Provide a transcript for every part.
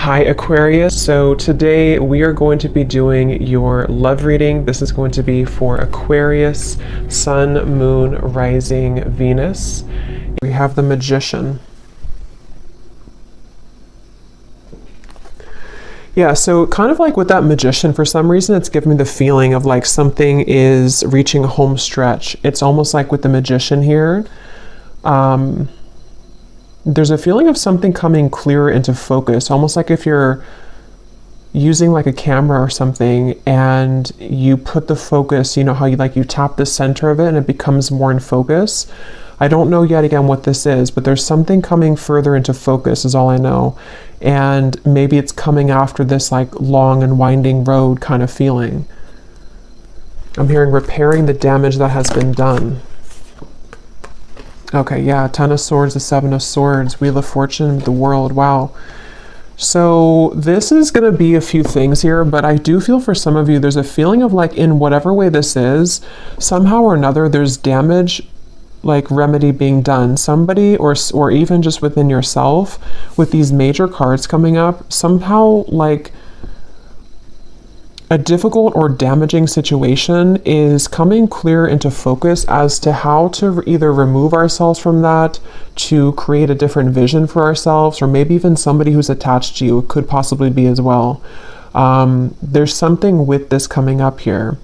Hi Aquarius, so today we are going to be doing your love reading. This is going to be for Aquarius, Sun, Moon, Rising, Venus. We have the Magician. Yeah, so kind of like with that Magician, for some reason it's giving me the feeling of like something is reaching a home stretch. It's almost like with the Magician here. There's a feeling of something coming clearer into focus, almost like if you're using like a camera or something and you put the focus, you know how you tap the center of it and it becomes more in focus. I don't know yet again what this is, but there's something coming further into focus is all I know. And maybe it's coming after this like long and winding road kind of feeling. I'm hearing repairing the damage that has been done. Okay, yeah, Ten of Swords, the Seven of Swords, Wheel of Fortune, the World, wow. So this is going to be a few things here, but I do feel for some of you, there's a feeling of like in whatever way this is, somehow or another, there's damage, like remedy being done. Somebody or even just within yourself with these major cards coming up, somehow like a difficult or damaging situation is coming clear into focus as to how to either remove ourselves from that, to create a different vision for ourselves, or maybe even somebody who's attached to you. It could possibly be as well. There's something with this coming up here.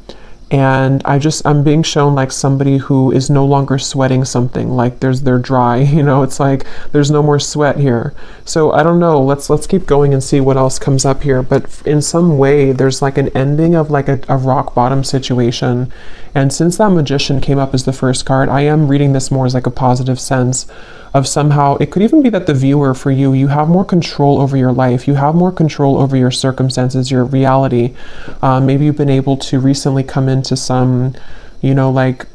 And I'm being shown like somebody who is no longer sweating something, like they're dry, you know, it's like there's no more sweat here. So I don't know, let's keep going and see what else comes up here. But in some way there's like an ending of like a rock bottom situation. And since that Magician came up as the first card, I am reading this more as like a positive sense of somehow, it could even be that the viewer for you, you have more control over your life. You have more control over your circumstances, your reality. Maybe you've been able to recently come into some, you know, like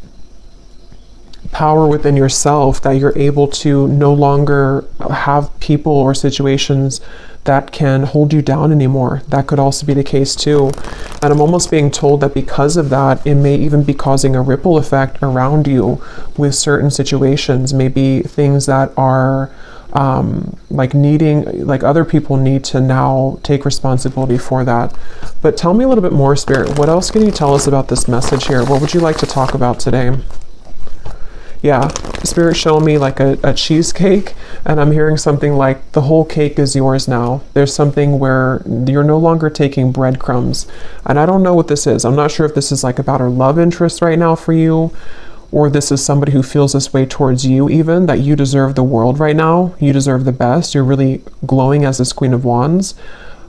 power within yourself that you're able to no longer have people or situations that can hold you down anymore. That could also be the case too. And I'm almost being told that because of that, it may even be causing a ripple effect around you with certain situations, maybe things that are like other people need to now take responsibility for that. But tell me a little bit more, Spirit. What else can you tell us about this message here? What would you like to talk about today? Yeah, Spirit showing me like a cheesecake, and I'm hearing something like the whole cake is yours now. There's something where you're no longer taking breadcrumbs. And I don't know what this is. I'm not sure if this is like about a love interest right now for you, or this is somebody who feels this way towards you even, that you deserve the world right now. You deserve the best. You're really glowing as this Queen of Wands.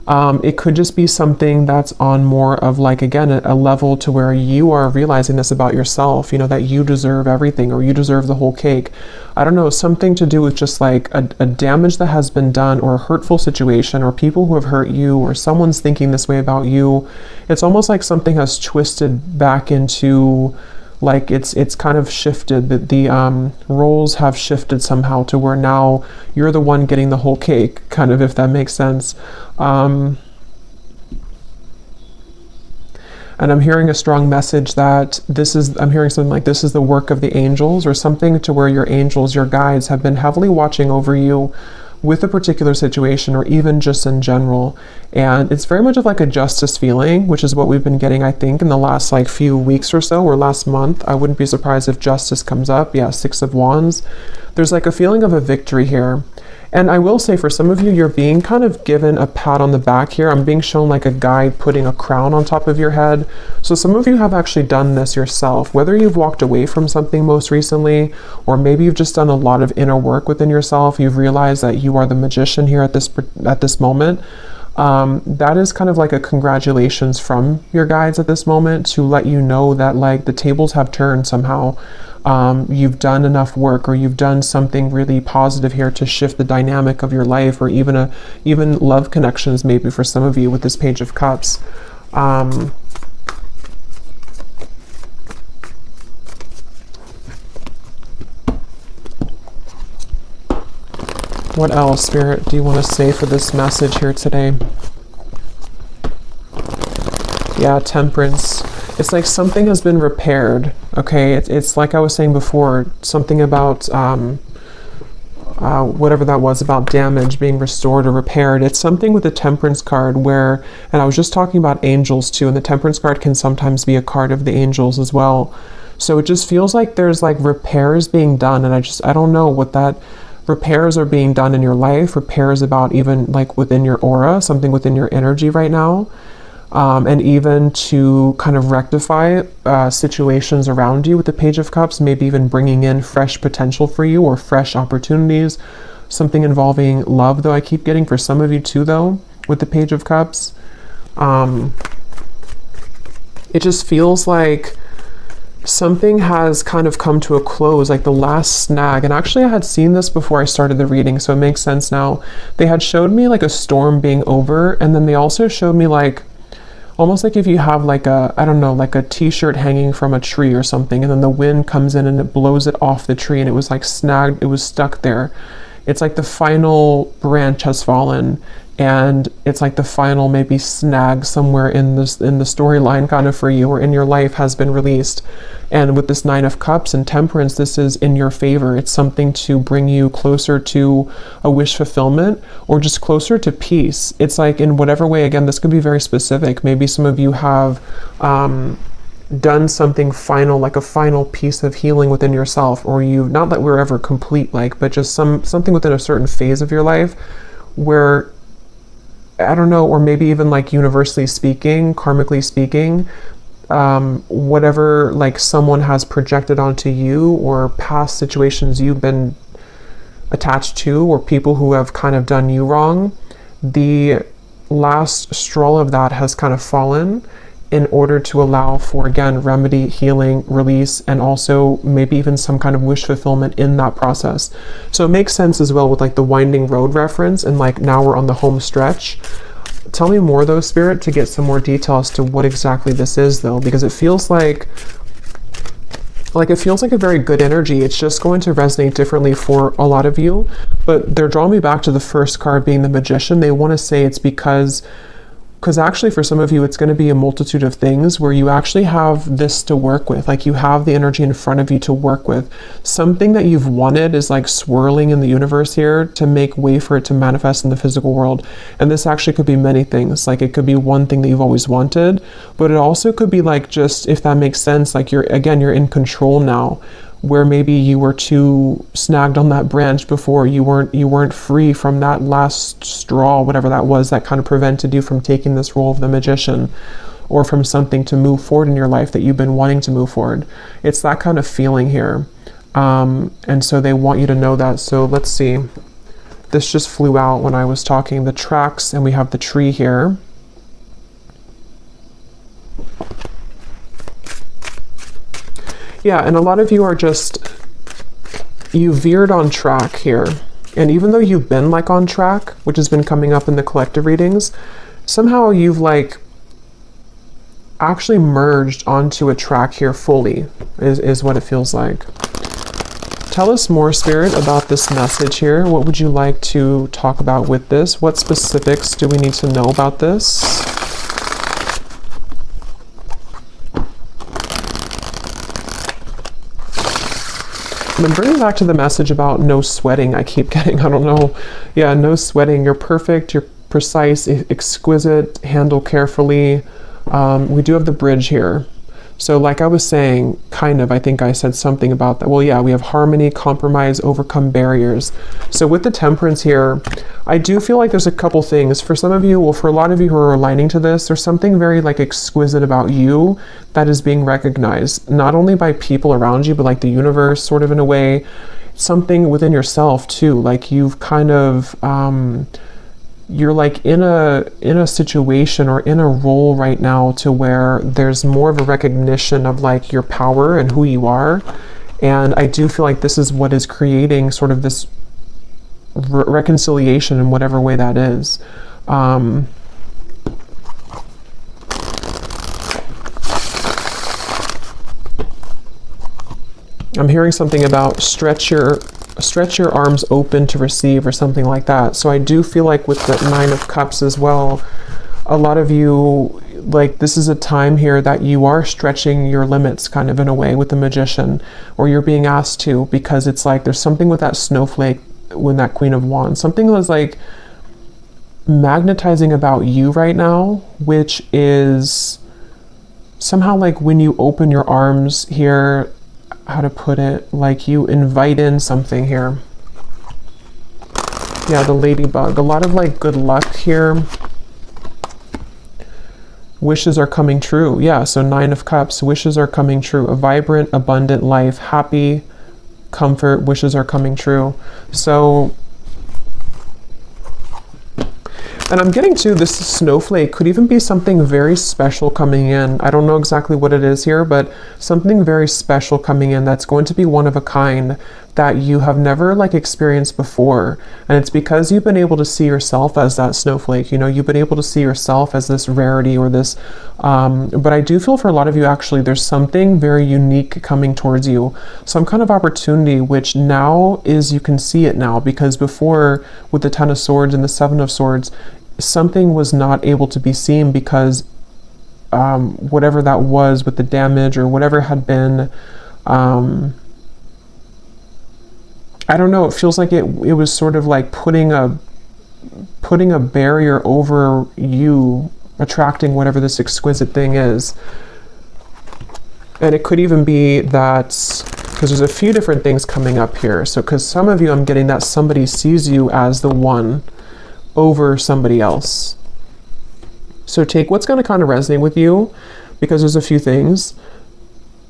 It could just be something that's on more of like, again, a level to where you are realizing this about yourself, you know, that you deserve everything or you deserve the whole cake. I don't know, something to do with just like a damage that has been done, or a hurtful situation, or people who have hurt you, or someone's thinking this way about you. It's almost like something has twisted back into like it's kind of shifted, that the roles have shifted somehow to where now you're the one getting the whole cake, kind of, if that makes sense. And I'm hearing a strong message that I'm hearing something like this is the work of the angels, or something to where your angels, your guides, have been heavily watching over you with a particular situation, or even just in general. And it's very much of like a justice feeling, which is what we've been getting, I think, in the last like few weeks or so, or last month. I wouldn't be surprised if justice comes up. Yeah, Six of Wands. There's like a feeling of a victory here. And I will say for some of you, you're being kind of given a pat on the back here. I'm being shown like a guide putting a crown on top of your head. So some of you have actually done this yourself, whether you've walked away from something most recently, or maybe you've just done a lot of inner work within yourself. You've realized that you are the magician here at this moment. That is kind of like a congratulations from your guides at this moment, to let you know that like the tables have turned somehow. You've done enough work, or you've done something really positive here to shift the dynamic of your life, or even love connections, maybe for some of you with this Page of Cups. What else, Spirit, do you want to say for this message here today? Yeah, Temperance. It's like something has been repaired, okay? It's like I was saying before, something about whatever that was about damage being restored or repaired. It's something with the Temperance card where, and I was just talking about angels too, and the Temperance card can sometimes be a card of the angels as well. So it just feels like there's like repairs being done, and I don't know what that repairs are being done in your life, repairs about even like within your aura, something within your energy right now. And even to kind of rectify situations around you with the Page of Cups, maybe even bringing in fresh potential for you or fresh opportunities, something involving love, though I keep getting for some of you too, though, with the Page of Cups. It just feels like something has kind of come to a close, like the last snag. And actually I had seen this before I started the reading, so it makes sense now. They had showed me like a storm being over, and then they also showed me like almost like if you have like a, I don't know, like a t-shirt hanging from a tree or something, and then the wind comes in and it blows it off the tree, and it was like snagged, it was stuck there. It's like the final branch has fallen, and it's like the final maybe snag somewhere in this, in the storyline kind of for you or in your life has been released. And with this Nine of Cups and Temperance, this is in your favor. It's something to bring you closer to a wish fulfillment or just closer to peace. It's like in whatever way, again, this could be very specific. Maybe some of you have done something final, like a final piece of healing within yourself, or you, not that we're ever complete, like, but just something within a certain phase of your life where, I don't know, or maybe even like universally speaking, karmically speaking, whatever like someone has projected onto you or past situations you've been attached to or people who have kind of done you wrong, the last straw of that has kind of fallen in order to allow for, again, remedy, healing, release, and also maybe even some kind of wish fulfillment in that process. So it makes sense as well with like the winding road reference, and like now we're on the home stretch. Tell me more though, Spirit, to get some more detail as to what exactly this is though, because it feels like it feels like a very good energy. It's just going to resonate differently for a lot of you, but they're drawing me back to the first card being the Magician. They want to say it's because actually for some of you, it's going to be a multitude of things where you actually have this to work with. Like you have the energy in front of you to work with. Something that you've wanted is like swirling in the universe here to make way for it to manifest in the physical world. And this actually could be many things. Like it could be one thing that you've always wanted, but it also could be like, just if that makes sense, like you're in control now, where maybe you were too snagged on that branch before, you weren't free from that last straw, whatever that was, that kind of prevented you from taking this role of the Magician, or from something to move forward in your life that you've been wanting to move forward. It's that kind of feeling here. And so they want you to know that. So let's see. This just flew out when I was talking. The tracks, and we have the tree here. Yeah, and a lot of you are just, you veered on track here. And even though you've been like on track, which has been coming up in the collective readings, somehow you've like actually merged onto a track here fully, is what it feels like. Tell us more, Spirit, about this message here. What would you like to talk about with this? What specifics do we need to know about this? I'm bringing back to the message about no sweating. I keep getting, I don't know. Yeah, no sweating. You're perfect. You're precise, exquisite, handle carefully. We do have the bridge here. So like I was saying, kind of, I think I said something about that. Well, yeah, we have harmony, compromise, overcome barriers. So with the Temperance here, I do feel like there's a couple things. For some of you, well, for a lot of you who are aligning to this, there's something very like exquisite about you that is being recognized, not only by people around you, but like the universe, sort of in a way, something within yourself too. Like you've kind of, you're like in a situation or in a role right now to where there's more of a recognition of like your power and who you are. And I do feel like this is what is creating sort of this reconciliation in whatever way that is. I'm hearing something about stretch your arms open to receive or something like that. So I do feel like with the Nine of Cups as well, a lot of you, like this is a time here that you are stretching your limits kind of in a way with the Magician, or you're being asked to, because it's like there's something with that snowflake when that Queen of Wands. Something was like magnetizing about you right now, which is somehow like when you open your arms here, how to put it, like you invite in something here. Yeah, the ladybug, a lot of like good luck here. Wishes are coming true. Yeah, so 9 of Cups, wishes are coming true. A vibrant, abundant life, happy, comfort, wishes are coming true. So, and I'm getting to this snowflake could even be something very special coming in. I don't know exactly what it is here, but something very special coming in that's going to be one of a kind that you have never like experienced before. And it's because you've been able to see yourself as that snowflake. You know, you've been able to see yourself as this rarity or this, but I do feel for a lot of you, actually, there's something very unique coming towards you. Some kind of opportunity, which now is, you can see it now, because before with the 10 of Swords and the 7 of Swords, something was not able to be seen because whatever that was with the damage or whatever had been, I don't know, it feels like it was sort of like putting a barrier over you attracting whatever this exquisite thing is. And it could even be that, because there's a few different things coming up here. So because some of you, I'm getting that somebody sees you as the one over somebody else. So take what's going to kind of resonate with you, because there's a few things.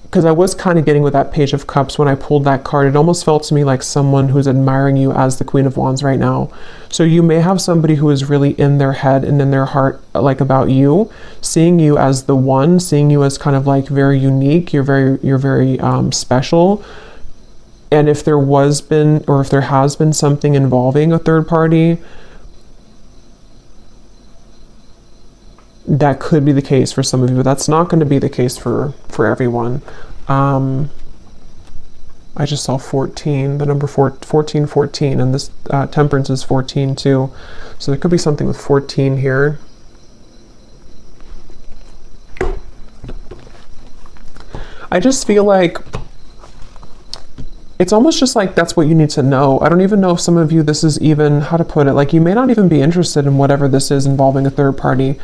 Because I was kind of getting with that Page of Cups when I pulled that card, it almost felt to me like someone who's admiring you as the Queen of Wands right now. So you may have somebody who is really in their head and in their heart, like about you, seeing you as the one, seeing you as kind of like very unique. You're very special. And if there has been something involving a third party, that could be the case for some of you, but that's not going to be the case for everyone. I just saw 14, the number 14, and this Temperance is 14 too. So there could be something with 14 here. I just feel like it's almost just like that's what you need to know. I don't even know if some of you, this is even, how to put it, like you may not even be interested in whatever this is involving a third party.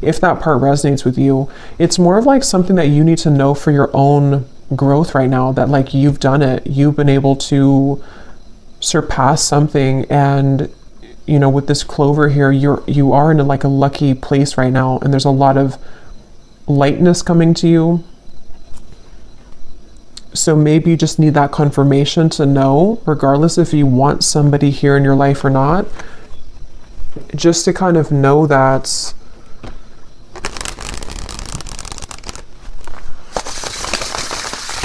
If that part resonates with you, it's more of like something that you need to know for your own growth right now, that like you've done it, you've been able to surpass something. And you know, with this clover here, you are in like a lucky place right now, and there's a lot of lightness coming to you. So maybe you just need that confirmation to know, regardless if you want somebody here in your life or not, just to kind of know that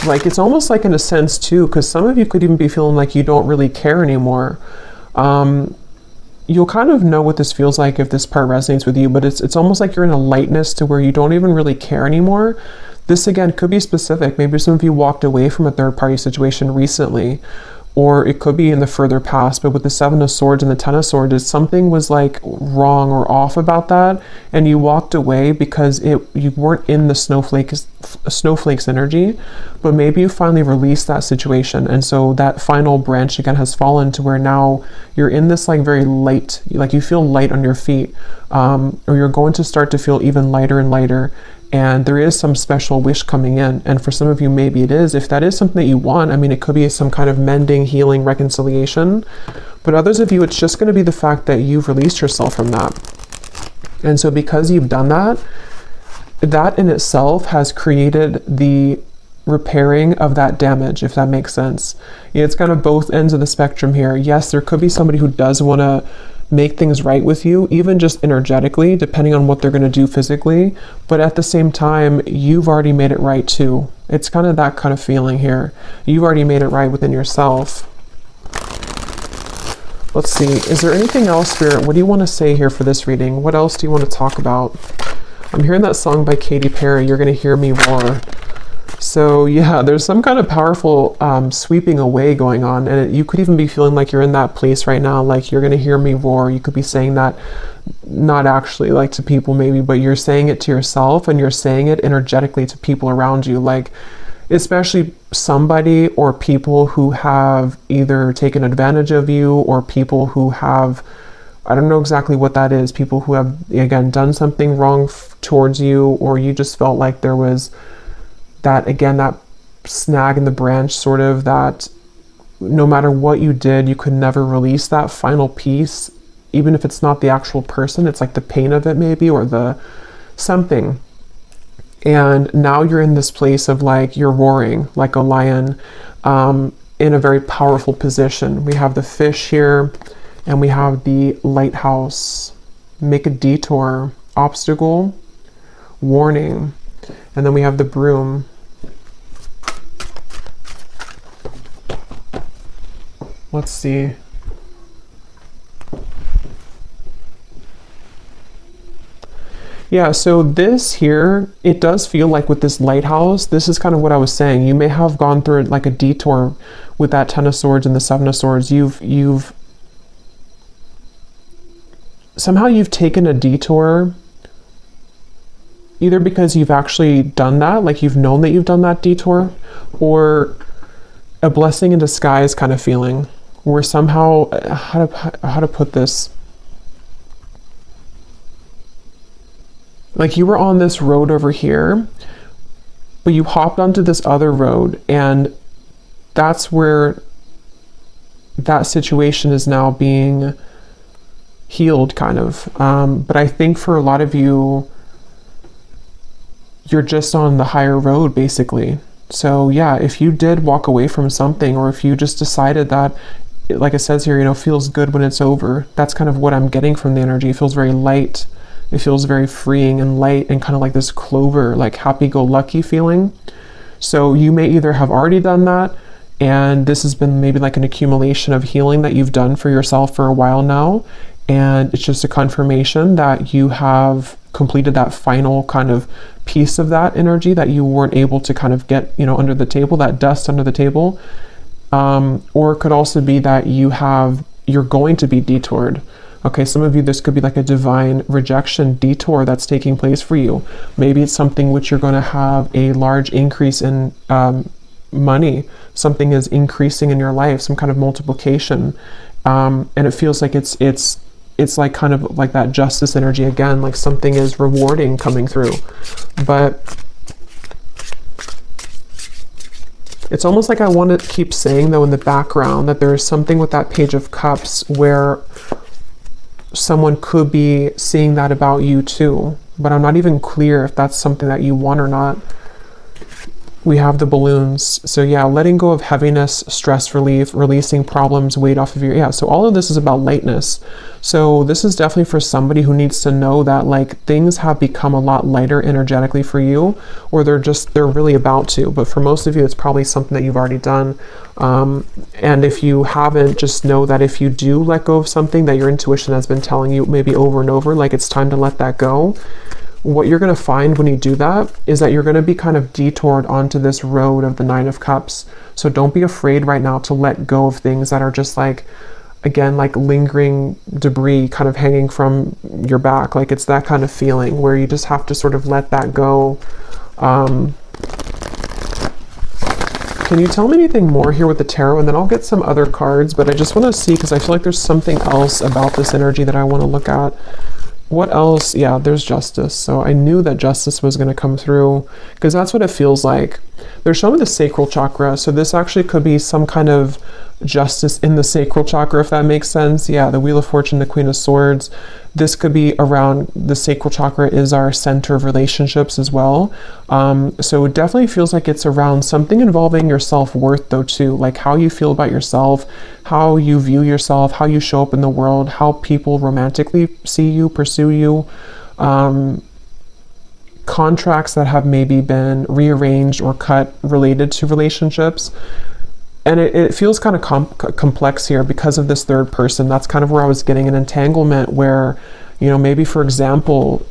like, it's almost like in a sense too, because some of you could even be feeling like you don't really care anymore. You'll kind of know what this feels like if this part resonates with you, but it's almost like you're in a lightness to where you don't even really care anymore. This again could be specific. Maybe some of you walked away from a third party situation recently, or it could be in the further past. But with the 7 of Swords and the 10 of Swords, something was like wrong or off about that, and you walked away because you weren't in the snowflake's energy. But maybe you finally released that situation, and so that final branch again has fallen to where now you're in this like very light, like you feel light on your feet, or you're going to start to feel even lighter and lighter. And there is some special wish coming in. And for some of you, maybe it is. If that is something that you want, I mean, it could be some kind of mending, healing, reconciliation. But others of you, it's just going to be the fact that you've released yourself from that. And so because you've done that, that in itself has created the repairing of that damage, if that makes sense. It's kind of both ends of the spectrum here. Yes, there could be somebody who does want to make things right with you, even just energetically, depending on what they're going to do physically. But at the same time, you've already made it right too. It's kind of that kind of feeling here. You've already made it right within yourself. Let's see. Is there anything else, Spirit? What do you want to say here for this reading? What else do you want to talk about? I'm hearing that song by Katy Perry, You're Gonna Hear Me Roar. So yeah, there's some kind of powerful sweeping away going on, and you could even be feeling like you're in that place right now, like you're gonna hear me roar. You could be saying that not actually like to people maybe, but you're saying it to yourself, and you're saying it energetically to people around you. Like especially somebody or people who have either taken advantage of you, or people who have, I don't know exactly what that is, people who have, again, done something wrong towards you, or you just felt like there was that, again, that snag in the branch, sort of, that no matter what you did, you could never release that final piece, even if it's not the actual person, it's like the pain of it maybe, or the something. And now you're in this place of like, you're roaring like a lion, in a very powerful position. We have the fish here, and we have the lighthouse, make a detour, obstacle, warning, and then we have the broom. Let's see. Yeah, so this here, it does feel like with this lighthouse, this is kind of what I was saying. You may have gone through like a detour with that Ten of Swords and the Seven of Swords. You've somehow you've taken a detour, either because you've actually done that, like you've known that you've done that detour, or a blessing in disguise kind of feeling, where somehow, how to put this, like you were on this road over here, but you hopped onto this other road, and that's where that situation is now being healed, kind of. But I think for a lot of you, you're just on the higher road, basically. So yeah, if you did walk away from something, or if you just decided that, like it says here, you know, feels good when it's over, that's kind of what I'm getting from the energy. It feels very light. It feels very freeing and light, and kind of like this clover, like happy-go-lucky feeling. So you may either have already done that, and this has been maybe like an accumulation of healing that you've done for yourself for a while now, and it's just a confirmation that you have completed that final kind of piece of that energy that you weren't able to kind of get, you know, under the table, that dust under the table. Or it could also be that you're going to be detoured. Okay, some of you, this could be like a divine rejection detour that's taking place for you. Maybe it's something which you're going to have a large increase in money. Something is increasing in your life, some kind of multiplication. And it feels like it's like kind of like that justice energy again, like something is rewarding coming through. But it's almost like I want to keep saying, though, in the background, that there is something with that Page of Cups where someone could be seeing that about you too, but I'm not even clear if that's something that you want or not. We have the balloons. So yeah, letting go of heaviness, stress relief, releasing problems, weight off of your, yeah, so all of this is about lightness. So this is definitely for somebody who needs to know that like things have become a lot lighter energetically for you, or they're really about to. But for most of you, it's probably something that you've already done. And if you haven't, just know that if you do let go of something that your intuition has been telling you maybe over and over, like it's time to let that go, what you're going to find when you do that is that you're going to be kind of detoured onto this road of the Nine of Cups. So don't be afraid right now to let go of things that are just like, again, like lingering debris kind of hanging from your back. Like it's that kind of feeling where you just have to sort of let that go. Can you tell me anything more here with the tarot? And then I'll get some other cards, but I just want to see, because I feel like there's something else about this energy that I want to look at. What else? Yeah, there's justice. So I knew that justice was going to come through, because that's what it feels like. They're showing the sacral chakra. So this actually could be some kind of justice in the sacral chakra, if that makes sense. Yeah, the Wheel of Fortune, the Queen of Swords. This could be around, the sacral chakra is our center of relationships as well. So it definitely feels like it's around something involving your self-worth though too, like how you feel about yourself, how you view yourself, how you show up in the world, how people romantically see you, pursue you, contracts that have maybe been rearranged or cut related to relationships. And it feels kind of complex here because of this third person. That's kind of where I was getting an entanglement where, you know, maybe for example,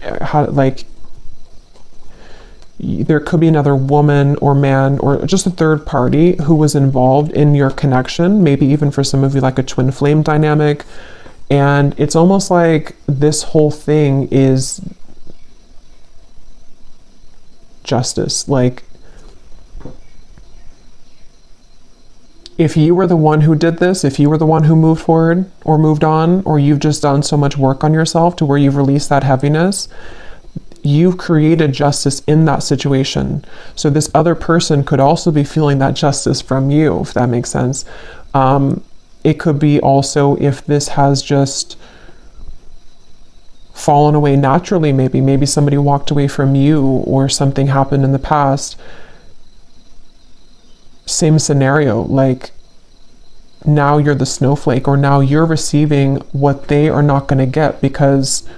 there could be another woman or man or just a third party who was involved in your connection, maybe even for some of you like a twin flame dynamic. And it's almost like this whole thing is justice. Like if you were the one who did this, if you were the one who moved forward or moved on, or you've just done so much work on yourself to where you've released that heaviness, you've created justice in that situation. So this other person could also be feeling that justice from you, if that makes sense. It could be also if this has just fallen away naturally, maybe somebody walked away from you or something happened in the past. Same scenario, like now you're the snowflake, or now you're receiving what they are not going to get because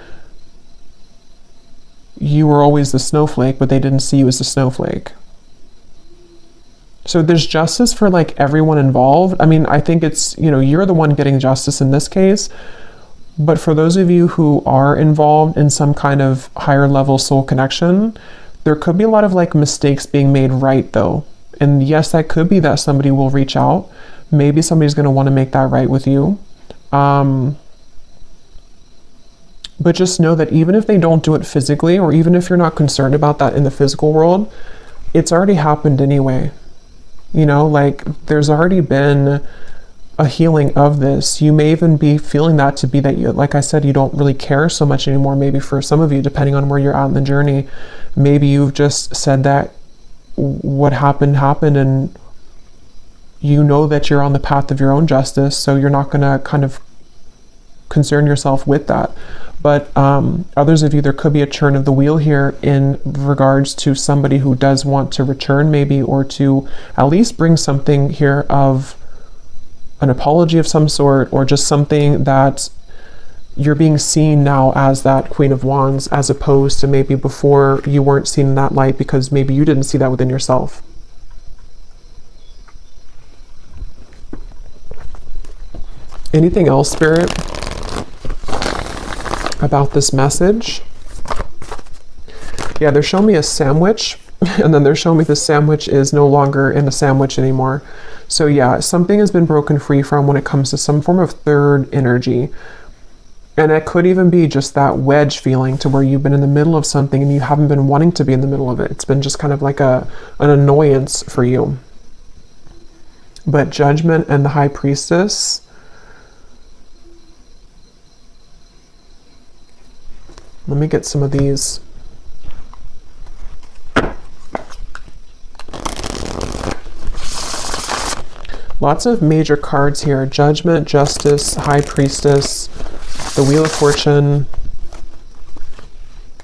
you were always the snowflake, but they didn't see you as the snowflake. So there's justice for like everyone involved. I mean, I think it's, you know, you're the one getting justice in this case, but for those of you who are involved in some kind of higher level soul connection, there could be a lot of like mistakes being made right though. And yes, that could be that somebody will reach out. Maybe somebody's going to want to make that right with you. But just know that even if they don't do it physically, or even if you're not concerned about that in the physical world, it's already happened anyway. You know, like there's already been a healing of this. You may even be feeling that to be that you, like I said, you don't really care so much anymore. Maybe for some of you, depending on where you're at in the journey, maybe you've just said that what happened, and you know that you're on the path of your own justice, so you're not going to kind of concern yourself with that. But others of you, there could be a turn of the wheel here in regards to somebody who does want to return maybe, or to at least bring something here of an apology of some sort, or just something that you're being seen now as that Queen of Wands, as opposed to maybe before you weren't seen in that light because maybe you didn't see that within yourself. Anything else, Spirit, about this message? Yeah, they're showing me a sandwich, and then they're showing me the sandwich is no longer in a sandwich anymore. So yeah, something has been broken free from when it comes to some form of third energy. And it could even be just that wedge feeling to where you've been in the middle of something and you haven't been wanting to be in the middle of it. It's been just kind of like an annoyance for you. But Judgment and the High Priestess, let me get some of these. Lots of major cards here. Judgment, Justice, High Priestess, the Wheel of Fortune,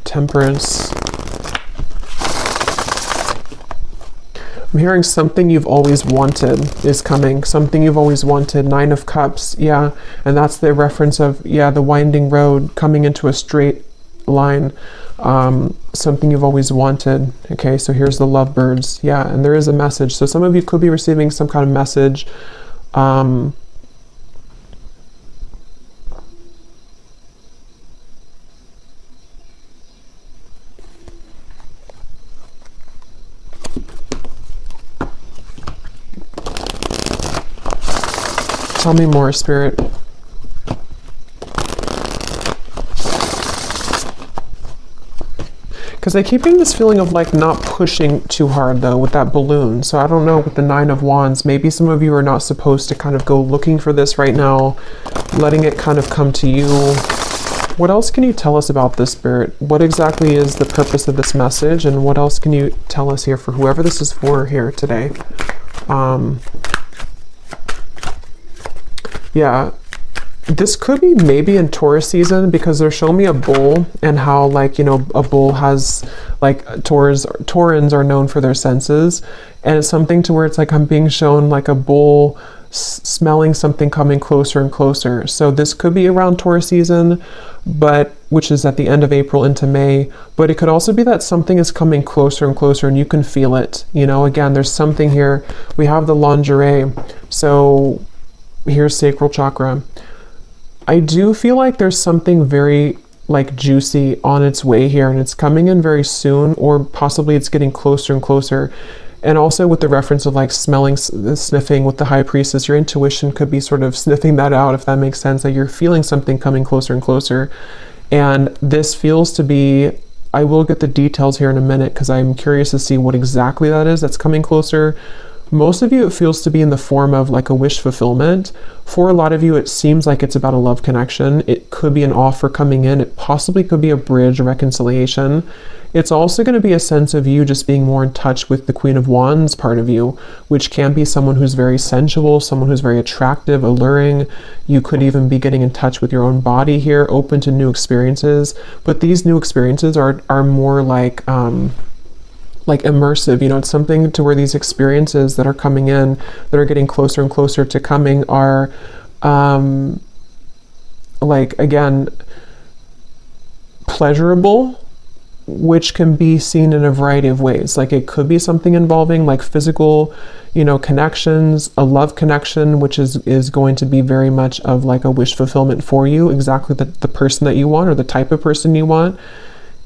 Temperance. I'm hearing something you've always wanted is coming. Something you've always wanted. Nine of Cups. Yeah. And that's the reference of, yeah, the winding road coming into a straight line. Something you've always wanted. Okay, so here's the lovebirds. Yeah, and there is a message. So some of you could be receiving some kind of message. Tell me more, Spirit. Because I keep getting this feeling of like not pushing too hard though with that balloon. So I don't know, with the Nine of Wands, maybe some of you are not supposed to kind of go looking for this right now, letting it kind of come to you. What else can you tell us about this, Spirit? What exactly is the purpose of this message? And what else can you tell us here for whoever this is for here today? Yeah. This could be maybe in Taurus season, because they're showing me a bull, and how, like, you know, a bull has, like, Taurans are known for their senses, and it's something to where it's like I'm being shown like a bull smelling something coming closer and closer. So this could be around Taurus season, but which is at the end of April into May, but it could also be that something is coming closer and closer and you can feel it. You know, again, there's something here. We have the lingerie. So here's sacral chakra. I do feel like there's something very like juicy on its way here, and it's coming in very soon, or possibly it's getting closer and closer. And also with the reference of like smelling, sniffing with the High Priestess, your intuition could be sort of sniffing that out, if that makes sense, that you're feeling something coming closer and closer. And this feels to be, I will get the details here in a minute because I'm curious to see what exactly that is that's coming closer. Most of you, it feels to be in the form of like a wish fulfillment. For a lot of you, it seems like it's about a love connection. It could be an offer coming in. It possibly could be a bridge, a reconciliation. It's also going to be a sense of you just being more in touch with the Queen of Wands part of you, which can be someone who's very sensual, someone who's very attractive, alluring. You could even be getting in touch with your own body here, open to new experiences. But these new experiences are more like immersive. You know, it's something to where these experiences that are coming in, that are getting closer and closer to coming, are like, again, pleasurable, which can be seen in a variety of ways. Like, it could be something involving like physical, you know, connections, a love connection, which is going to be very much of like a wish fulfillment for you, exactly the person that you want or the type of person you want.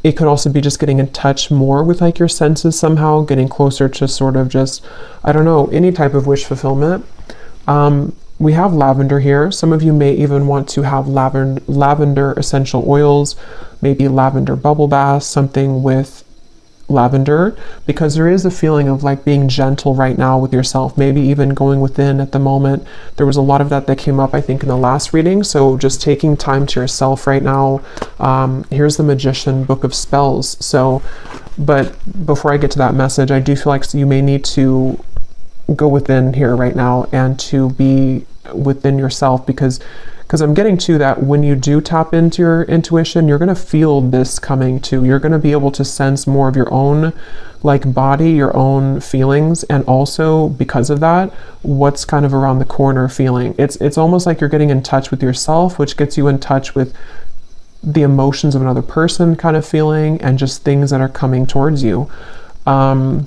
It could also be just getting in touch more with like your senses somehow, getting closer to sort of just, I don't know, any type of wish fulfillment. We have lavender here. Some of you may even want to have lavender essential oils, maybe lavender bubble bath, something with lavender, because there is a feeling of like being gentle right now with yourself, maybe even going within at the moment. There was a lot of that came up, I think, in the last reading. So just taking time to yourself right now. Here's the Magician, Book of Spells. So, but before I get to that message, I do feel like you may need to go within here right now and to be within yourself, because I'm getting to that when you do tap into your intuition, you're going to feel this coming too. You're going to be able to sense more of your own like body, your own feelings, and also because of that, what's kind of around the corner feeling. It's almost like you're getting in touch with yourself, which gets you in touch with the emotions of another person kind of feeling, and just things that are coming towards you. But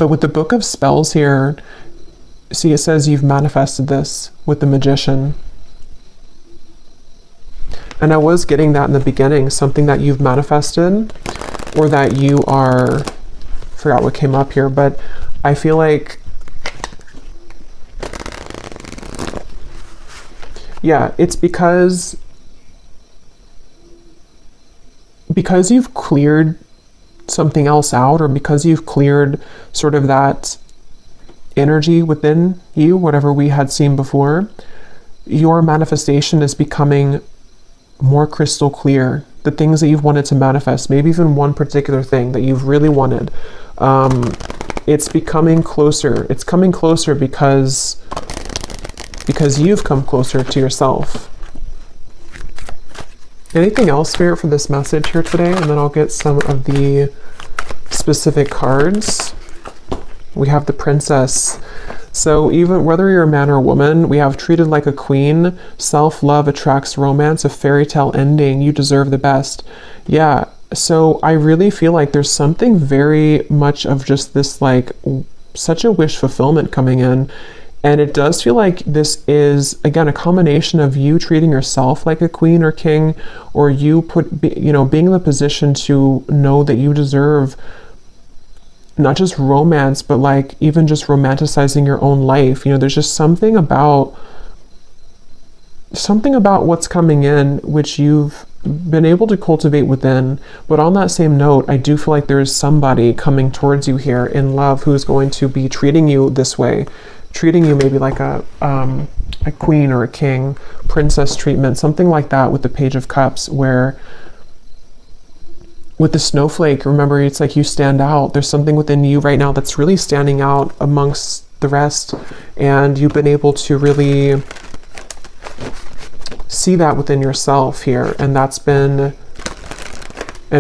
with the Book of Spells here, see, it says you've manifested this with the Magician. And I was getting that in the beginning, something that you've manifested, or that you are, forgot what came up here, but I feel like, yeah, it's because you've cleared something else out, or because you've cleared sort of that energy within you, whatever we had seen before, your manifestation is becoming more crystal clear. The things that you've wanted to manifest, maybe even one particular thing that you've really wanted, it's becoming closer. It's coming closer because you've come closer to yourself. Anything else, Spirit, for this message here today? And then I'll get some of the specific cards. We have the Princess. So even whether you're a man or a woman, we have treated like a queen, self-love attracts romance, a fairy tale ending, you deserve the best. Yeah, so I really feel like there's something very much of just this like such a wish fulfillment coming in. And it does feel like this is, again, a combination of you treating yourself like a queen or king, or you being in the position to know that you deserve not just romance, but like even just romanticizing your own life. You know, there's just something about what's coming in, which you've been able to cultivate within. But on that same note, I do feel like there is somebody coming towards you here in love who's going to be treating you this way, treating you maybe like a queen or a king, princess treatment, something like that with the Page of Cups, where with the snowflake, remember, it's like you stand out. There's something within you right now that's really standing out amongst the rest, and you've been able to really see that within yourself here, and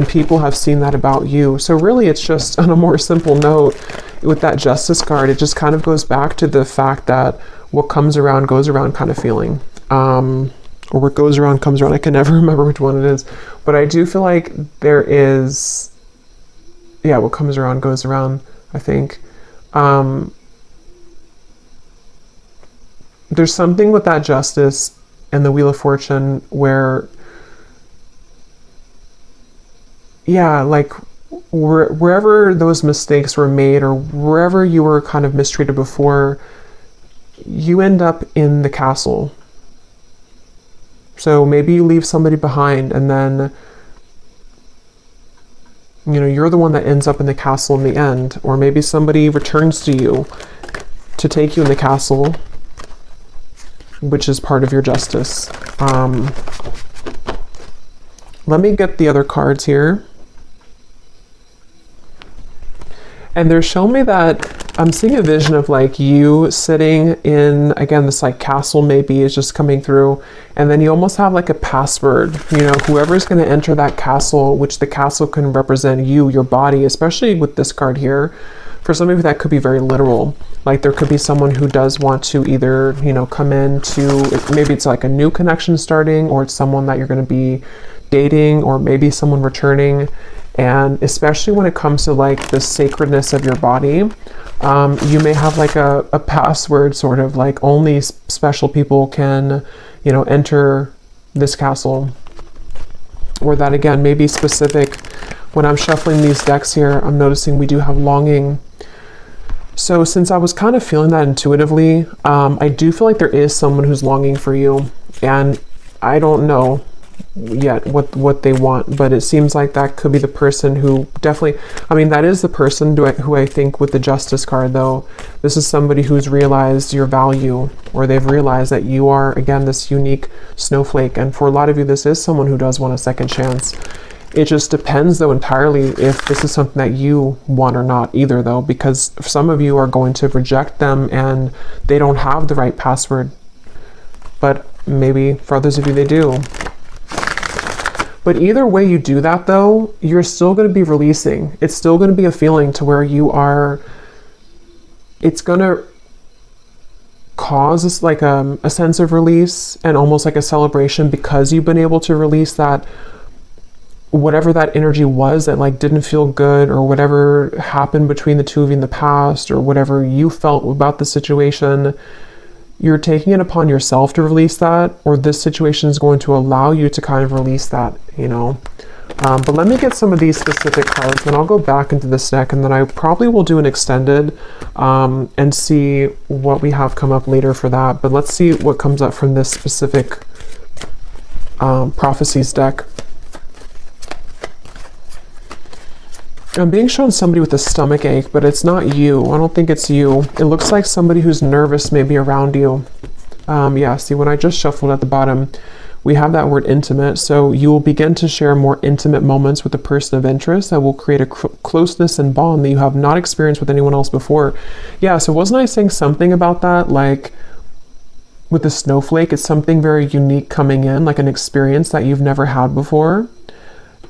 people have seen that about you. So really, it's just on a more simple note, with that Justice card, it just kind of goes back to the fact that what comes around goes around kind of feeling. Or what goes around comes around. I can never remember which one it is. But I do feel like there is, yeah, what comes around goes around, I think. There's something with that Justice and the Wheel of Fortune where, yeah, like wherever those mistakes were made, or wherever you were kind of mistreated before, you end up in the castle. So maybe you leave somebody behind, and then You know, you're the one that ends up in the castle in the end, or maybe somebody returns to you to take you in the castle, which is part of your justice. Let me get the other cards here. And they're showing me that I'm seeing a vision of like you sitting in, again, this like castle maybe is just coming through. And then you almost have like a password, you know, whoever's going to enter that castle, which the castle can represent you, your body, especially with this card here. For some of you, that could be very literal. Like there could be someone who does want to either, you know, come into, maybe it's like a new connection starting, or it's someone that you're going to be dating, or maybe someone returning. And especially when it comes to like the sacredness of your body, you may have like a password, sort of like only special people can, you know, enter this castle. Or that again, may be specific. When I'm shuffling these decks here, I'm noticing we do have longing. So since I was kind of feeling that intuitively, I do feel like there is someone who's longing for you. And I don't know yet what they want, but it seems like that could be the person who definitely, I mean, that is the person who I think with the Justice card though, this is somebody who's realized your value, or they've realized that you are, again, this unique snowflake. And for a lot of you, this is someone who does want a second chance. It just depends though entirely if this is something that you want or not either though, because some of you are going to reject them and they don't have the right password, but maybe for others of you they do. But either way you do that though, you're still going to be releasing. It's still going to be a feeling to where you are, it's going to cause this, like a sense of release and almost like a celebration, because you've been able to release that, whatever that energy was that like didn't feel good, or whatever happened between the two of you in the past, or whatever you felt about the situation. You're taking it upon yourself to release that, or this situation is going to allow you to kind of release that, you know. But let me get some of these specific cards, then I'll go back into this deck, and then I probably will do an extended and see what we have come up later for that. But let's see what comes up from this specific prophecies deck. I'm being shown somebody with a stomach ache, but it's not you. I don't think it's you. It looks like somebody who's nervous maybe around you. Yeah, see, when I just shuffled at the bottom, we have that word intimate. So you will begin to share more intimate moments with a person of interest that will create a closeness and bond that you have not experienced with anyone else before. Yeah, so wasn't I saying something about that? Like with the snowflake, it's something very unique coming in, like an experience that you've never had before.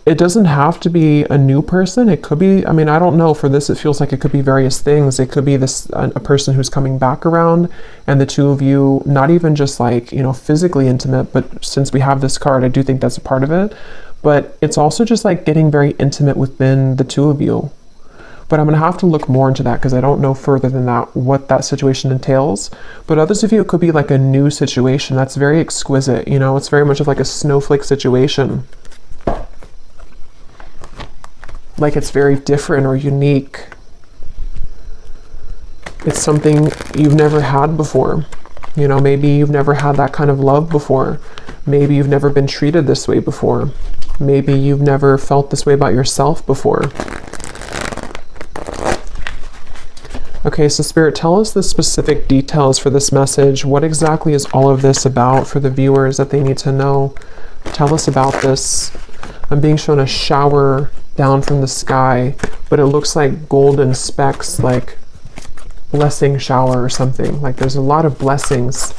It doesn't have to be a new person. It could be, I mean, I don't know, for this it feels like it could be various things. It could be this a person who's coming back around, and the two of you, not even just like, you know, physically intimate, but since we have this card, I do think that's a part of it. But it's also just like getting very intimate within the two of you. But I'm going to have to look more into that, because I don't know further than that what that situation entails. But others of you, it could be like a new situation that's very exquisite, you know, it's very much of like a snowflake situation. Like it's very different or unique. It's something you've never had before. You know, maybe you've never had that kind of love before. Maybe you've never been treated this way before. Maybe you've never felt this way about yourself before. Okay, so Spirit, tell us the specific details for this message. What exactly is all of this about for the viewers that they need to know? Tell us about this. I'm being shown a shower down from the sky, but it looks like golden specks, like blessing shower or something. Like there's a lot of blessings.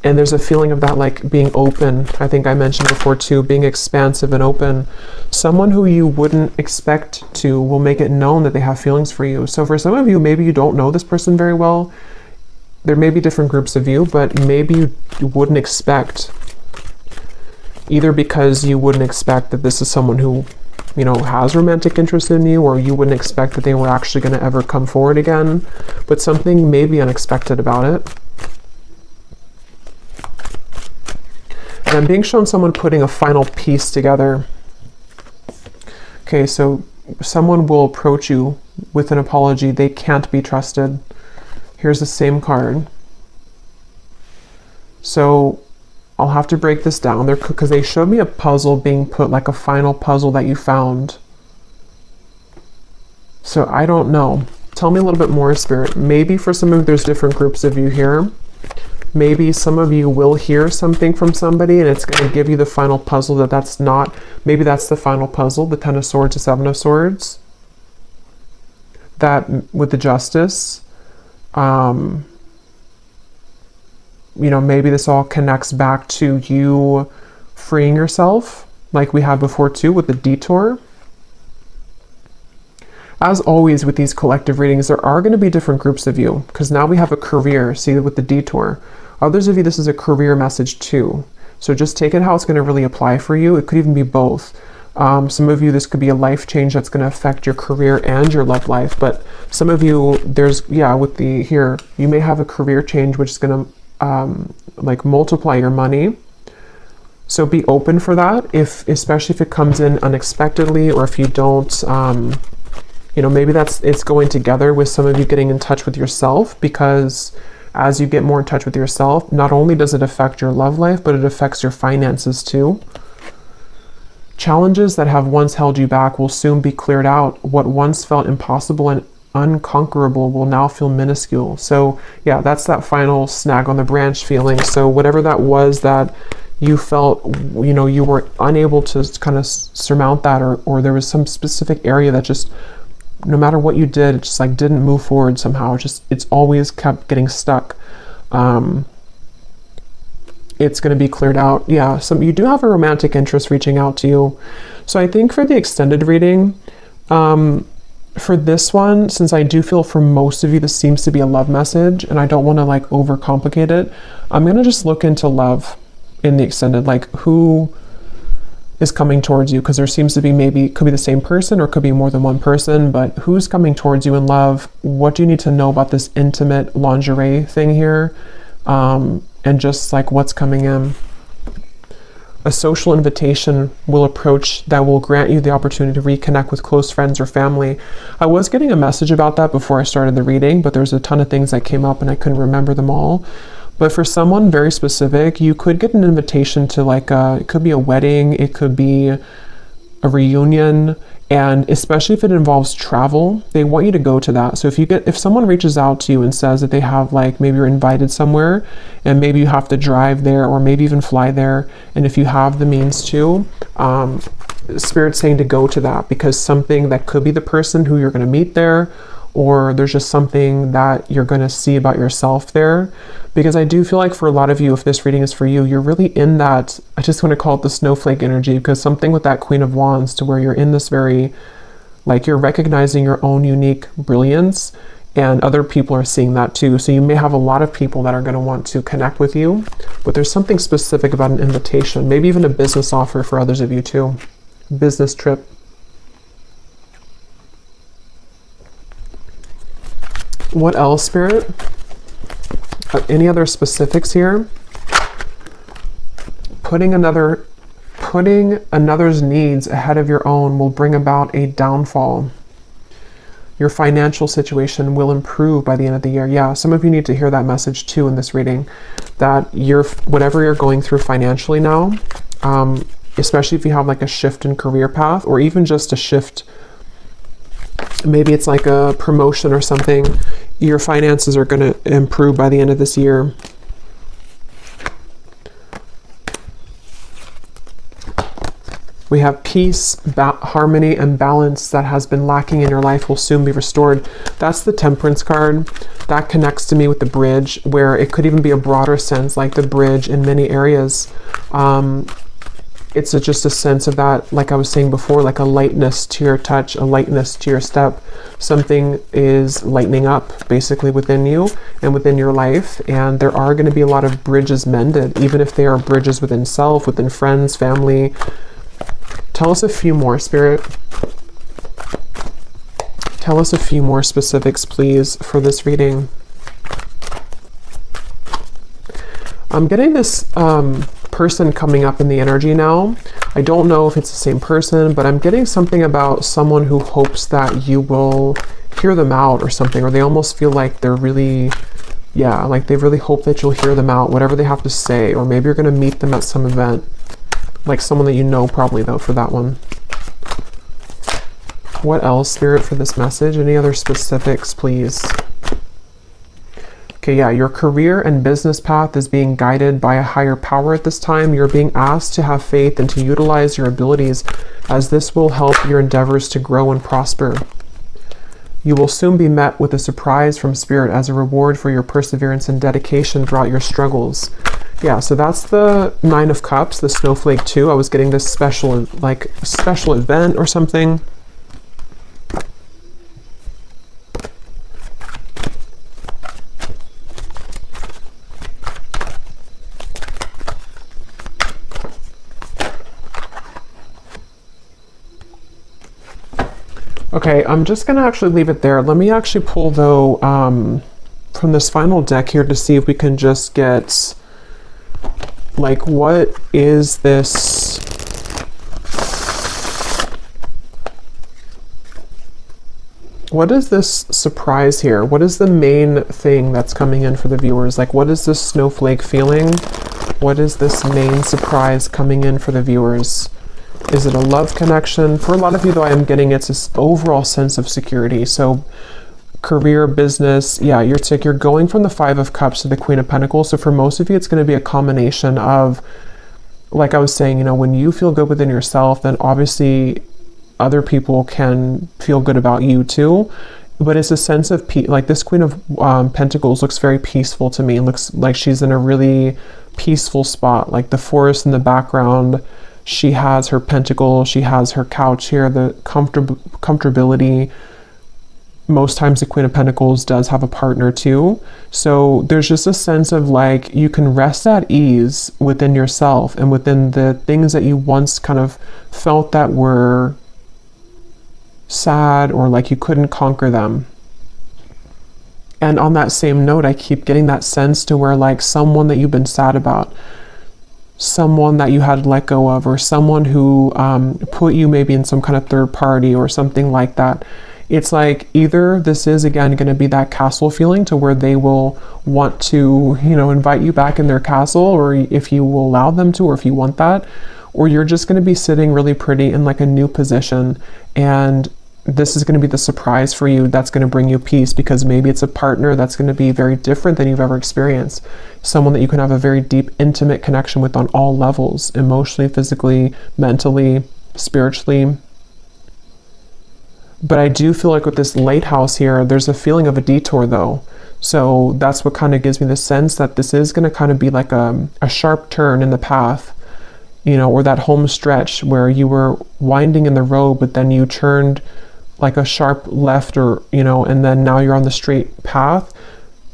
And there's a feeling of that like being open. I think I mentioned before too, being expansive and open. Someone who you wouldn't expect to will make it known that they have feelings for you. So for some of you, maybe you don't know this person very well. There may be different groups of you, but maybe you wouldn't expect, either because you wouldn't expect that this is someone who, you know, has romantic interest in you, or you wouldn't expect that they were actually going to ever come forward again, but something may be unexpected about it. And I'm being shown someone putting a final piece together. Okay, so someone will approach you with an apology. They can't be trusted. Here's the same card. So I'll have to break this down there because they showed me a puzzle being put, like a final puzzle that you found. So I don't know. Tell me a little bit more, Spirit. Maybe for some of you, there's different groups of you here. Maybe some of you will hear something from somebody and it's going to give you the final puzzle that's not, maybe that's the final puzzle, the 10 of Swords, the 7 of Swords. That with the Justice, you know, maybe this all connects back to you freeing yourself, like we had before too with the Detour. As always with these collective readings, there are going to be different groups of you, because now we have a career, see, with the Detour. Others of you, this is a career message too. So just take it how it's going to really apply for you. It could even be both. Some of you, this could be a life change that's going to affect your career and your love life. But some of you, there's, yeah, with the here, you may have a career change which is going to like multiply your money. So be open for that, especially if it comes in unexpectedly, or if you don't, you know, maybe it's going together with some of you getting in touch with yourself, because as you get more in touch with yourself, not only does it affect your love life, but it affects your finances too. Challenges that have once held you back will soon be cleared out. What once felt impossible and unconquerable will now feel minuscule. So yeah, that's that final snag on the branch feeling. So whatever that was that you felt, you know, you were unable to kind of surmount that, or there was some specific area that just, no matter what you did, it just like didn't move forward somehow. It's always kept getting stuck. It's going to be cleared out. Yeah, you do have a romantic interest reaching out to you. So I think for the extended reading, for this one, since I do feel for most of you this seems to be a love message, and I don't want to like overcomplicate it, I'm going to just look into love in the extended, like who is coming towards you, because there seems to be, maybe it could be the same person or it could be more than one person, but who's coming towards you in love? What do you need to know about this intimate lingerie thing here? And just like what's coming in. A social invitation will approach that will grant you the opportunity to reconnect with close friends or family. I was getting a message about that before I started the reading, but there's a ton of things that came up and I couldn't remember them all. But for someone very specific, you could get an invitation to like it could be a wedding, it could be a reunion, and especially if it involves travel, they want you to go to that. So if someone reaches out to you and says that they have, like, maybe you're invited somewhere and maybe you have to drive there or maybe even fly there, and if you have the means to, Spirit's saying to go to that, because something that could be the person who you're going to meet there, or there's just something that you're going to see about yourself there. Because I do feel like for a lot of you, if this reading is for you, you're really in that, I just want to call it the snowflake energy, because something with that Queen of Wands, to where you're in this very, like, you're recognizing your own unique brilliance, and other people are seeing that too. So you may have a lot of people that are going to want to connect with you, but there's something specific about an invitation, maybe even a business offer for others of you too. Business trip. What else, Spirit? Any other specifics here? Putting another's needs ahead of your own will bring about a downfall. Your financial situation will improve by the end of the year. Yeah, some of you need to hear that message too in this reading, that whatever you're going through financially now, especially if you have like a shift in career path, or even just a shift, maybe it's like a promotion or something, your finances are going to improve by the end of this year. We have peace, harmony, and balance that has been lacking in your life will soon be restored. That's the Temperance card. That connects to me with the bridge, where it could even be a broader sense, like the bridge in many areas. It's just a sense of that, like I was saying before, like a lightness to your touch, a lightness to your step. Something is lightening up basically within you and within your life, and there are going to be a lot of bridges mended, even if they are bridges within self, within friends, family. Tell us a few more, Spirit. Tell us a few more specifics, please, for this reading. I'm getting this person coming up in the energy now. I don't know if it's the same person, but I'm getting something about someone who hopes that you will hear them out or something, or they almost feel like they're really Yeah, like they really hope that you'll hear them out, whatever they have to say, or maybe you're going to meet them at some event. Like someone that you know probably, though, for that one. What else, Spirit, for this message? Any other specifics, please? Okay, yeah, your career and business path is being guided by a higher power at this time. You're being asked to have faith and to utilize your abilities, as this will help your endeavors to grow and prosper. You will soon be met with a surprise from Spirit as a reward for your perseverance and dedication throughout your struggles. Yeah, so that's the Nine of Cups, the Snowflake 2. I was getting this special event or something. Okay, I'm just going to actually leave it there. Let me actually pull, though, from this final deck here to see if we can just get, like, what is this? What is this surprise here? What is the main thing that's coming in for the viewers? Like, what is this snowflake feeling? What is this main surprise coming in for the viewers? Is it a love connection? For a lot of you, though, I am getting it's this overall sense of security. So career, business, yeah, you're going from the Five of Cups to the Queen of Pentacles. So for most of you, it's going to be a combination of, like I was saying, you know, when you feel good within yourself, then obviously other people can feel good about you too. But it's a sense of peace. Like this Queen of Pentacles looks very peaceful to me. It looks like she's in a really peaceful spot, like the forest in the background. She has her pentacle, she has her couch here, the comfortability. Most times the Queen of Pentacles does have a partner too. So there's just a sense of like you can rest at ease within yourself and within the things that you once kind of felt that were sad or like you couldn't conquer them. And on that same note, I keep getting that sense to where like someone that you've been sad about, someone that you had to let go of, or someone who put you maybe in some kind of third party or something like that. It's like either this is again going to be that castle feeling to where they will want to, you know, invite you back in their castle, or if you will allow them to, or if you want that, or you're just going to be sitting really pretty in like a new position, and this is going to be the surprise for you that's going to bring you peace, because maybe it's a partner that's going to be very different than you've ever experienced. Someone that you can have a very deep, intimate connection with on all levels, emotionally, physically, mentally, spiritually. But I do feel like with this late house here, there's a feeling of a detour though. So that's what kind of gives me the sense that this is going to kind of be like a sharp turn in the path, you know, or that home stretch where you were winding in the road, but then you turned like a sharp left, or, you know, and then now you're on the straight path.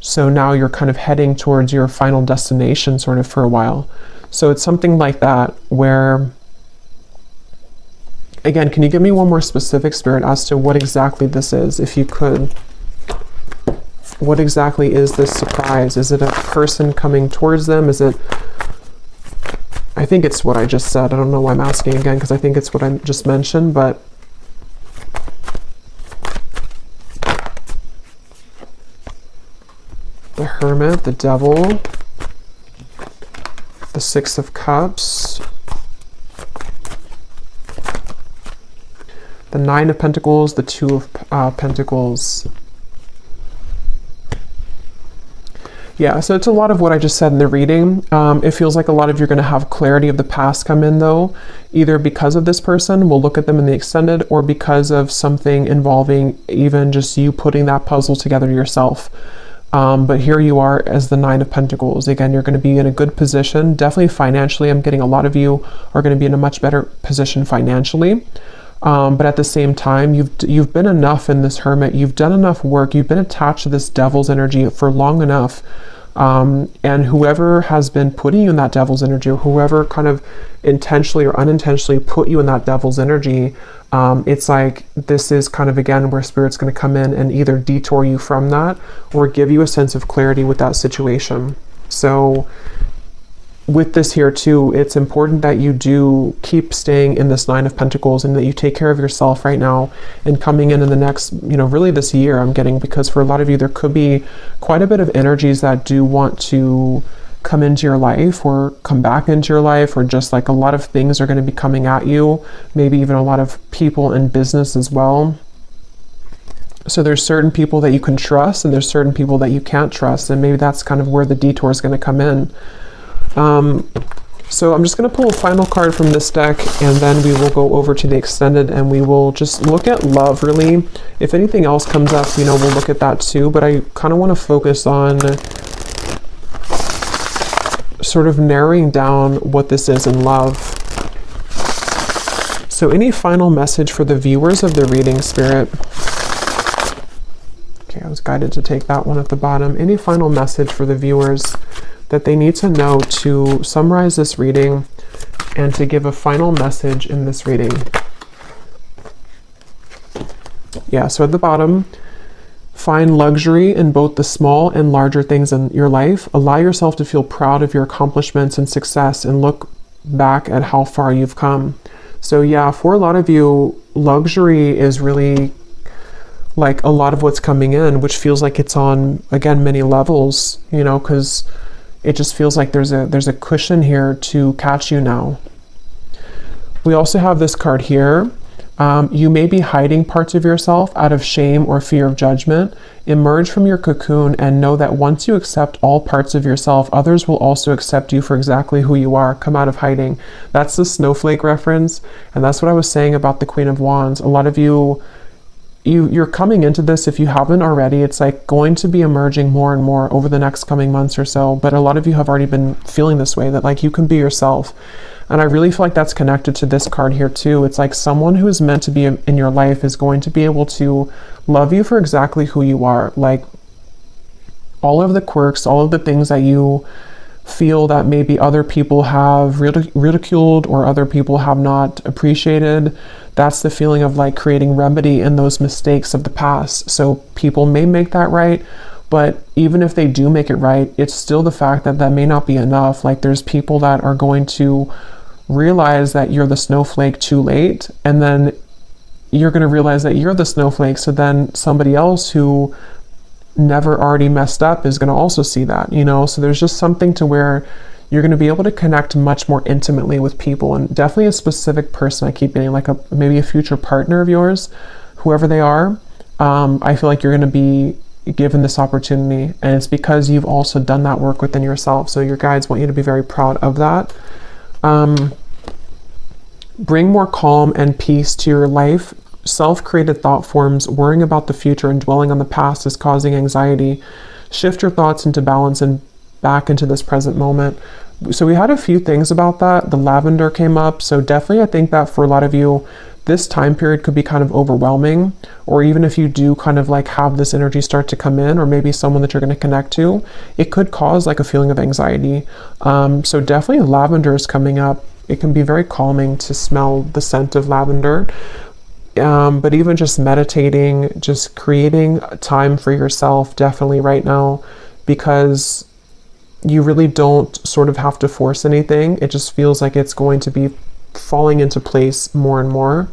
So now you're kind of heading towards your final destination sort of for a while. So it's something like that where, again, can you give me one more specific, Spirit, as to what exactly this is, if you could? What exactly is this surprise? Is it a person coming towards them? Is it, I think it's what I just said. I don't know why I'm asking again, because I think it's what I just mentioned, but the Hermit, the Devil, the Six of Cups, the Nine of Pentacles, the Two of Pentacles. Yeah, so it's a lot of what I just said in the reading. It feels like a lot of you're going to have clarity of the past come in though, either because of this person, we'll look at them in the extended, or because of something involving even just you putting that puzzle together yourself. But here you are as the Nine of Pentacles. Again, you're going to be in a good position. Definitely financially, I'm getting a lot of you are going to be in a much better position financially. But at the same time, you've been enough in this Hermit. You've done enough work. You've been attached to this Devil's energy for long enough. And whoever has been putting you in that Devil's energy, or whoever kind of intentionally or unintentionally put you in that Devil's energy, it's like this is kind of, again, where Spirit's going to come in and either detour you from that or give you a sense of clarity with that situation. So with this here too, it's important that you do keep staying in this Nine of Pentacles and that you take care of yourself right now and coming in the next, really this year I'm getting, because for a lot of you, there could be quite a bit of energies that do want to come into your life or come back into your life, or just like a lot of things are going to be coming at you, maybe even a lot of people in business as well. So there's certain people that you can trust and there's certain people that you can't trust, and maybe that's kind of where the detour is going to come in. So I'm just going to pull a final card from this deck, and then we will go over to the extended and we will just look at love really. If anything else comes up, we'll look at that too, but I kind of want to focus on sort of narrowing down what this is in love. So any final message for the viewers of the reading, Spirit? Okay, I was guided to take that one at the bottom. Any final message for the viewers that they need to know to summarize this reading and to give a final message in this reading? Yeah, so at the bottom, find luxury in both the small and larger things in your life. Allow yourself to feel proud of your accomplishments and success and look back at how far you've come. So yeah, for a lot of you, luxury is really like a lot of what's coming in, which feels like it's on, again, many levels, because it just feels like there's a cushion here to catch you now. We also have this card here. You may be hiding parts of yourself out of shame or fear of judgment. Emerge from your cocoon and know that once you accept all parts of yourself, others will also accept you for exactly who you are. Come out of hiding. That's the snowflake reference. And that's what I was saying about the Queen of Wands. A lot of you're coming into this, if you haven't already, it's like going to be emerging more and more over the next coming months or so. But a lot of you have already been feeling this way, that like you can be yourself. And I really feel like that's connected to this card here too. It's like someone who is meant to be in your life is going to be able to love you for exactly who you are. Like all of the quirks, all of the things that you feel that maybe other people have ridiculed or other people have not appreciated. That's the feeling of like creating remedy in those mistakes of the past. So people may make that right, but even if they do make it right, it's still the fact that that may not be enough. Like there's people that are going to realize that you're the snowflake too late, and then you're going to realize that you're the snowflake. So then somebody else who never already messed up is going to also see that, so there's just something to where you're going to be able to connect much more intimately with people, and definitely a specific person. I keep getting like maybe a future partner of yours, whoever they are. I feel like you're going to be given this opportunity, and it's because you've also done that work within yourself. So your guides want you to be very proud of that. Bring more calm and peace to your life. Self-created thought forms, worrying about the future and dwelling on the past is causing anxiety. Shift your thoughts into balance and back into this present moment. So we had a few things about that. The lavender came up. So definitely I think that for a lot of you, this time period could be kind of overwhelming, or even if you do kind of like have this energy start to come in, or maybe someone that you're going to connect to, it could cause like a feeling of anxiety. So definitely lavender is coming up. It can be very calming to smell the scent of lavender. But even just meditating, just creating time for yourself definitely right now, because you really don't sort of have to force anything. It just feels like it's going to be falling into place more and more.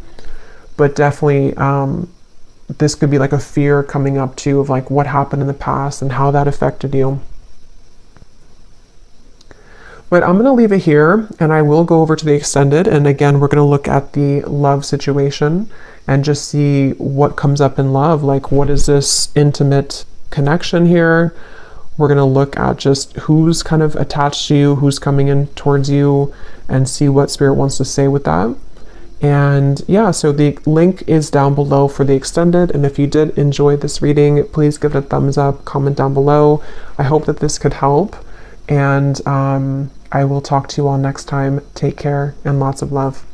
But definitely this could be like a fear coming up too of like what happened in the past and how that affected you. But I'm going to leave it here, and I will go over to the extended. And again, we're going to look at the love situation and just see what comes up in love. Like, what is this intimate connection here? We're going to look at just who's kind of attached to you, who's coming in towards you, and see what Spirit wants to say with that. And yeah, so the link is down below for the extended. And if you did enjoy this reading, please give it a thumbs up, comment down below. I hope that this could help. And I will talk to you all next time. Take care and lots of love.